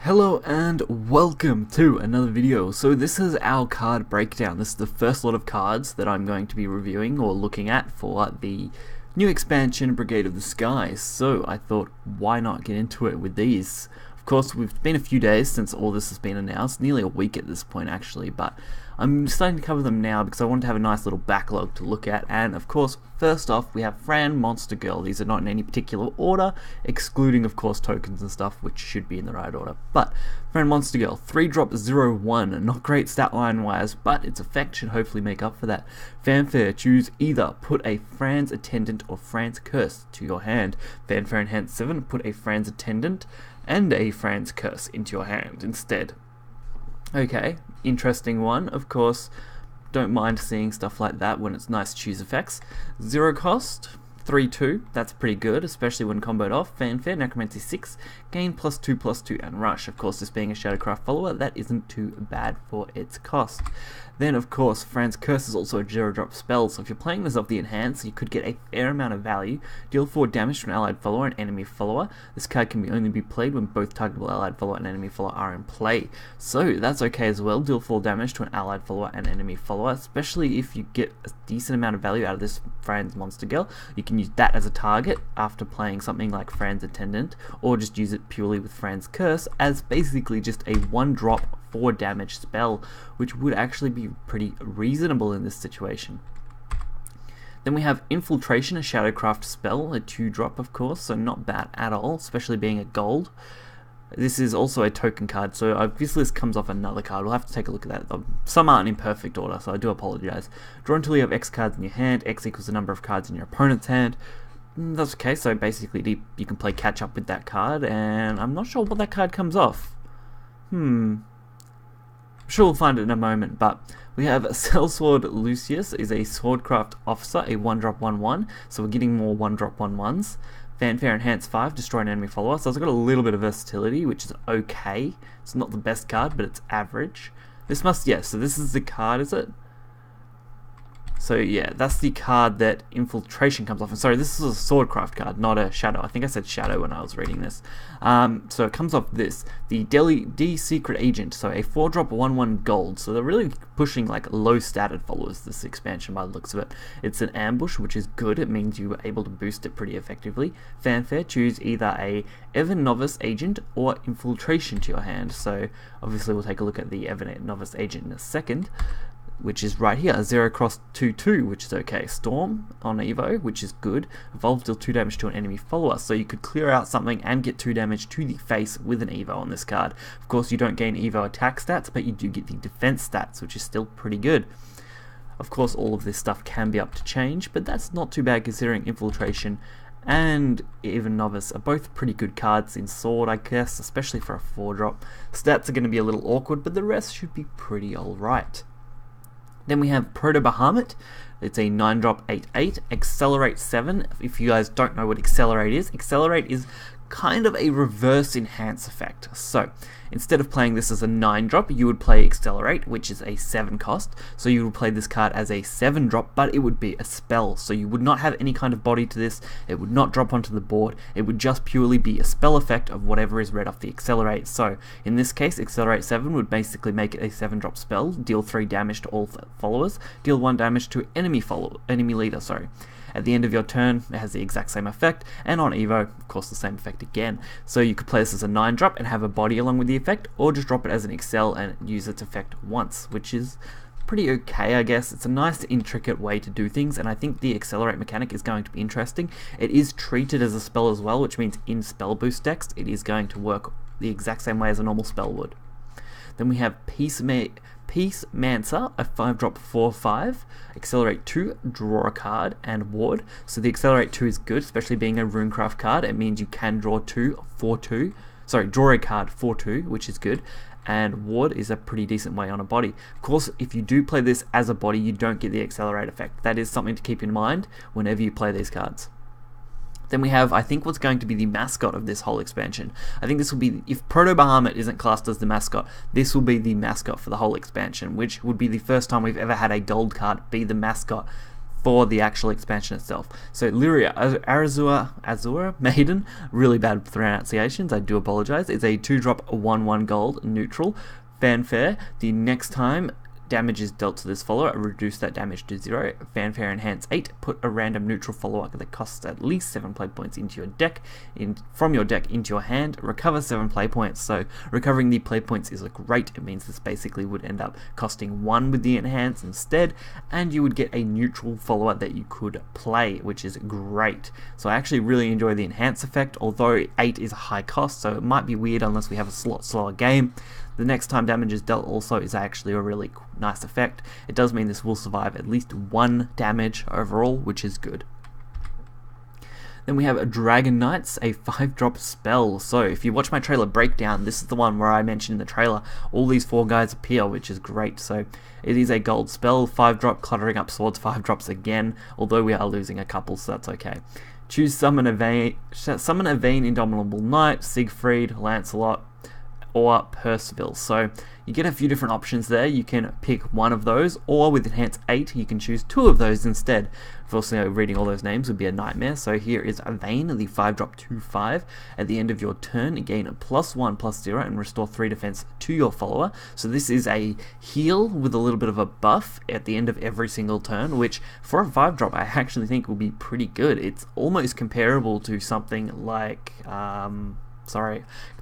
Hello and welcome to another video. So this is our card breakdown. This is the first lot of cards that I'm going to be reviewing or looking at for the new expansion Brigade of the Skies. So I thought, why not get into it with these? Of course, we've been a few days since all this has been announced, nearly a week at this point actually, but I'm starting to cover them now because I want to have a nice little backlog to look at. And of course, first off, we have Fran, Monster Girl. These are not in any particular order, excluding of course tokens and stuff, which should be in the right order. But Fran, Monster Girl, 3-drop 0/1, not great stat line wise, but its effect should hopefully make up for that. Fanfare, choose either put a Fran's Attendant or Fran's Curse to your hand. Fanfare Enhance 7, put a Fran's Attendant and a Fran's Curse into your hand instead. Okay, interesting one. Of course, don't mind seeing stuff like that when it's nice to choose effects. 0 cost, 3/2, that's pretty good, especially when comboed off. Fanfare, Necromancy 6, gain +2/+2 and rush. Of course, this being a Shadowcraft follower, that isn't too bad for its cost. Then of course, Fran's Curse is also a 0-drop spell, so if you're playing this off the Enhance, you could get a fair amount of value. Deal 4 damage to an allied follower and enemy follower. This card can only be played when both targetable allied follower and enemy follower are in play. So that's okay as well. Deal 4 damage to an allied follower and enemy follower, especially if you get a decent amount of value out of this Fran's Monster Girl. You can use that as a target after playing something like Fran's Attendant, or just use it purely with Fran's Curse as basically just a 1-drop 4 damage spell, which would actually be pretty reasonable in this situation. Then we have Infiltration, a Shadowcraft spell, a 2-drop of course, so not bad at all, especially being a gold. This is also a token card, so obviously this comes off another card. We'll have to take a look at that. Some aren't in perfect order, so I do apologize. Draw until you have X cards in your hand. X equals the number of cards in your opponent's hand. That's okay, so basically you can play catch up with that card, and I'm not sure what that card comes off. I'm sure we'll find it in a moment, but we have Sellsword Lucius is a Swordcraft officer, a 1-drop 1/1, so we're getting more 1-drop 1/1s. Fanfare Enhance 5, destroy an enemy follower, so it's got a little bit of versatility, which is okay. It's not the best card, but it's average. This must, yeah, so this is the card, is it? So yeah, that's the card that Infiltration comes off. And sorry, this is a Swordcraft card, not a Shadow. I think I said Shadow when I was reading this. So it comes off this, the D Secret Agent, so a 4-drop 1/1 gold. So they're really pushing like low-statted followers this expansion by the looks of it. It's an ambush, which is good. It means you were able to boost it pretty effectively. Fanfare, choose either a Evyn Novice Agent or Infiltration to your hand. So obviously we'll take a look at the Evyn Novice Agent in a second, which is right here, 0 cost 2/2, which is okay. Storm on Evo, which is good. Evolve, deal 2 damage to an enemy follower, so you could clear out something and get 2 damage to the face with an Evo on this card. Of course, you don't gain Evo attack stats, but you do get the defense stats, which is still pretty good. Of course, all of this stuff can be up to change, but that's not too bad considering Infiltration and even Novice are both pretty good cards in Sword, I guess, especially for a 4-drop. Stats are going to be a little awkward, but the rest should be pretty alright. Then we have Proto Bahamut. It's a 9-drop 8/8, Accelerate 7. If you guys don't know what Accelerate is kind of a reverse enhance effect. So instead of playing this as a 9-drop, you would play Accelerate, which is a 7 cost. So you would play this card as a 7-drop, but it would be a spell. So you would not have any kind of body to this. It would not drop onto the board. It would just purely be a spell effect of whatever is read off the Accelerate. So in this case, Accelerate 7 would basically make it a 7-drop spell. Deal 3 damage to all followers. Deal 1 damage to enemy leader. At the end of your turn, it has the exact same effect, and on Evo, of course, the same effect again. So you could play this as a 9-drop and have a body along with the effect, or just drop it as an Excel and use its effect once, which is pretty okay, I guess. It's a nice, intricate way to do things, and I think the Accelerate mechanic is going to be interesting. It is treated as a spell as well, which means in spell boost decks, it is going to work the exact same way as a normal spell would. Then we have Peacemancer, a 5-drop 4/5, Accelerate 2, draw a card, and Ward. So the Accelerate 2 is good, especially being a Runecraft card. It means you can draw draw a card 4/2, which is good. And Ward is a pretty decent way on a body. Of course, if you do play this as a body, you don't get the Accelerate effect. That is something to keep in mind whenever you play these cards. Then we have, I think, what's going to be the mascot of this whole expansion. I think this will be, if Proto Bahamut isn't classed as the mascot, this will be the mascot for the whole expansion, which would be the first time we've ever had a gold card be the mascot for the actual expansion itself. So Lyria, Azure, Maiden, really bad pronunciations, I do apologize, is a 2-drop 1/1 gold neutral. Fanfare, the next time damage is dealt to this follower, reduce that damage to 0. Fanfare enhance 8, put a random neutral follower that costs at least 7 play points into your deck, from your deck into your hand, recover 7 play points. So recovering the play points is great. It means this basically would end up costing 1 with the enhance instead, and you would get a neutral follower that you could play, which is great. So I actually really enjoy the enhance effect, although 8 is a high cost, so it might be weird unless we have a slower game. The next time damage is dealt also is actually a really nice effect. It does mean this will survive at least 1 damage overall, which is good. Then we have a Dragon Knights, a 5-drop spell. So if you watch my trailer breakdown, this is the one where I mentioned in the trailer all these 4 guys appear, which is great. So it is a gold spell, 5-drop, cluttering up swords, 5 drops again, although we are losing a couple, so that's okay. Choose summon a Vane, Indomitable Knight, Siegfried, Lancelot, or Percival. So you get a few different options there. You can pick one of those, or with Enhance 8 you can choose 2 of those instead. Of course, reading all those names would be a nightmare. So here is Vane, the 5-drop 2/5. At the end of your turn, gain a +1/+0 and restore 3 defense to your follower. So this is a heal with a little bit of a buff at the end of every single turn, which for a 5-drop I actually think will be pretty good. It's almost comparable to something like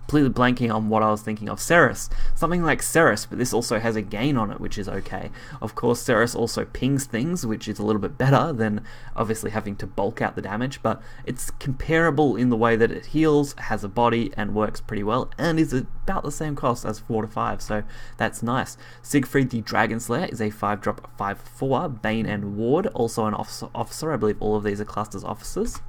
completely blanking on what I was thinking of. Ceres. Something like Ceres, but this also has a gain on it, which is okay. Of course, Ceres also pings things, which is a little bit better than obviously having to bulk out the damage, but it's comparable in the way that it heals, has a body, and works pretty well, and is about the same cost as 4 to 5, so that's nice. Siegfried the Dragonslayer is a 5-drop 5/4, Bane and Ward, also an officer. I believe all of these are classed as officers.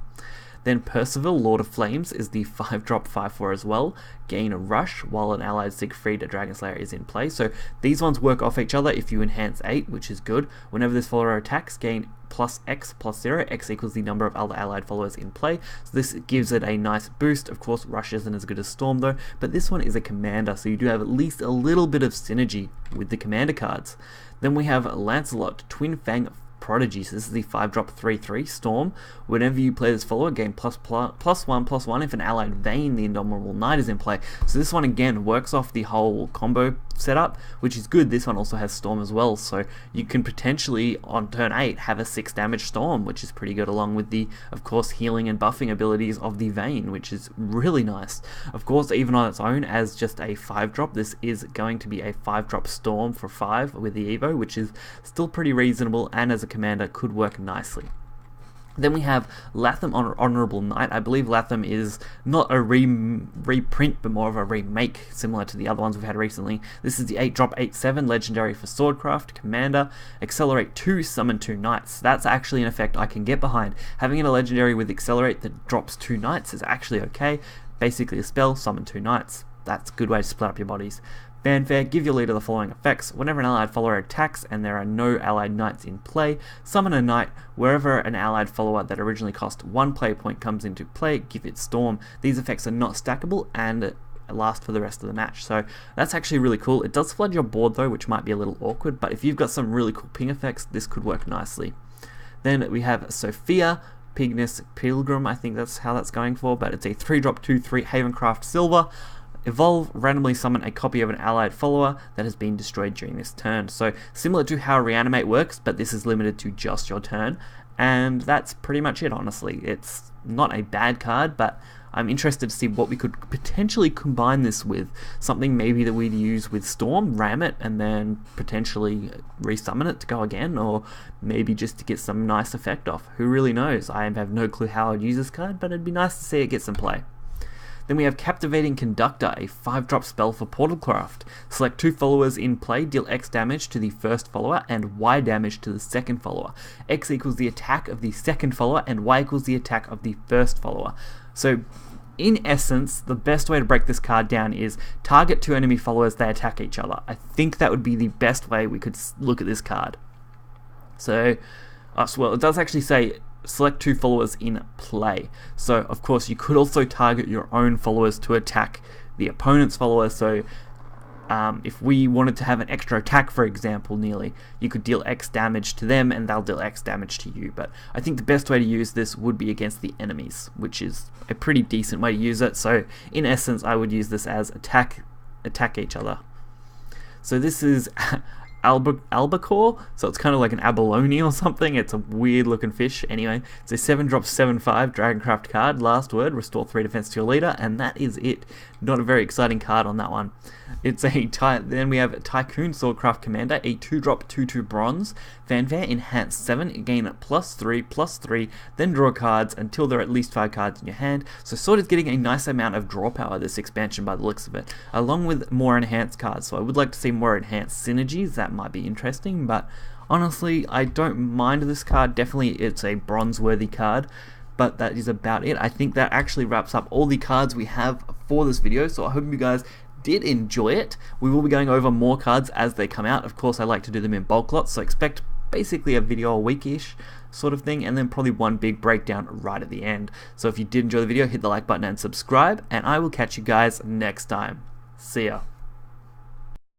Then Percival, Lord of Flames, is the 5-drop 5/4 as well. Gain a rush while an allied Siegfried, a Dragonslayer, is in play. So these ones work off each other if you enhance 8, which is good. Whenever this follower attacks, gain +X/+0. X equals the number of other allied followers in play. So this gives it a nice boost. Of course, rush isn't as good as Storm though, but this one is a commander, so you do have at least a little bit of synergy with the commander cards. Then we have Lancelot, Twintang, Prodigy. So this is the 5-drop 3/3 Storm. Whenever you play this follower, gain +1/+1 if an allied Vane, the Indomitable Knight, is in play. So this one again works off the whole combo setup, which is good. This one also has Storm as well, so you can potentially on turn 8 have a 6 damage Storm, which is pretty good, along with the, of course, healing and buffing abilities of the Vane, which is really nice. Of course, even on its own as just a 5-drop, this is going to be a 5-drop Storm for 5 with the Evo, which is still pretty reasonable, and as a commander could work nicely. Then we have Latham, Honorable Knight. I believe Latham is not a reprint, but more of a remake, similar to the other ones we've had recently. This is the 8-drop 8/7, legendary for Swordcraft, Commander. Accelerate 2, summon 2 Knights. That's actually an effect I can get behind. Having it a legendary with Accelerate that drops 2 Knights is actually okay. Basically a spell, summon 2 Knights. That's a good way to split up your bodies. Fanfare, give your leader the following effects. Whenever an allied follower attacks and there are no allied knights in play, summon a knight. Wherever an allied follower that originally cost 1 play point comes into play, give it Storm. These effects are not stackable and last for the rest of the match, so that's actually really cool. It does flood your board though, which might be a little awkward, but if you've got some really cool ping effects, this could work nicely. Then we have Sophia, Pilgrim, I think that's how that's going for, but it's a 3-drop 2/3 Havencraft Silver. Evolve, randomly summon a copy of an allied follower that has been destroyed during this turn. So similar to how Reanimate works, but this is limited to just your turn, and that's pretty much it, honestly. It's not a bad card, but I'm interested to see what we could potentially combine this with. Something maybe that we'd use with Storm, ram it, and then potentially resummon it to go again, or maybe just to get some nice effect off. Who really knows? I have no clue how I'd use this card, but it'd be nice to see it get some play. Then we have Captivating Conductor, a 5-drop spell for Portalcraft. Select 2 followers in play, deal X damage to the first follower and Y damage to the second follower. X equals the attack of the second follower and Y equals the attack of the first follower. So in essence, the best way to break this card down is target 2 enemy followers, they attack each other. I think that would be the best way we could look at this card. So, well, it does actually say select 2 followers in play. So of course you could also target your own followers to attack the opponent's followers. So if we wanted to have an extra attack, for example, nearly, you could deal X damage to them and they'll deal X damage to you. But I think the best way to use this would be against the enemies, which is a pretty decent way to use it. So in essence, I would use this as attack each other. So this is Albacore, so it's kind of like an abalone or something. It's a weird looking fish. Anyway, it's a 7-drop 7/5 Dragoncraft card. Last word, restore 3 defense to your leader, and that is it. Not a very exciting card on that one. It's a then we have Tycoon Swordcraft Commander, a 2-drop 2/2 bronze. Fanfare enhance 7, gain +3/+3, then draw cards until there are at least 5 cards in your hand. So Sword is getting a nice amount of draw power this expansion by the looks of it, along with more enhanced cards. So I would like to see more enhanced synergies. That might be interesting, but honestly, I don't mind this card. Definitely, it's a bronze-worthy card. But that is about it. I think that actually wraps up all the cards we have for this video. So I hope you guys did enjoy it. We will be going over more cards as they come out. Of course, I like to do them in bulk lots, so expect basically a video a week-ish sort of thing, and then probably one big breakdown right at the end. So if you did enjoy the video, hit the like button and subscribe, and I will catch you guys next time. See ya.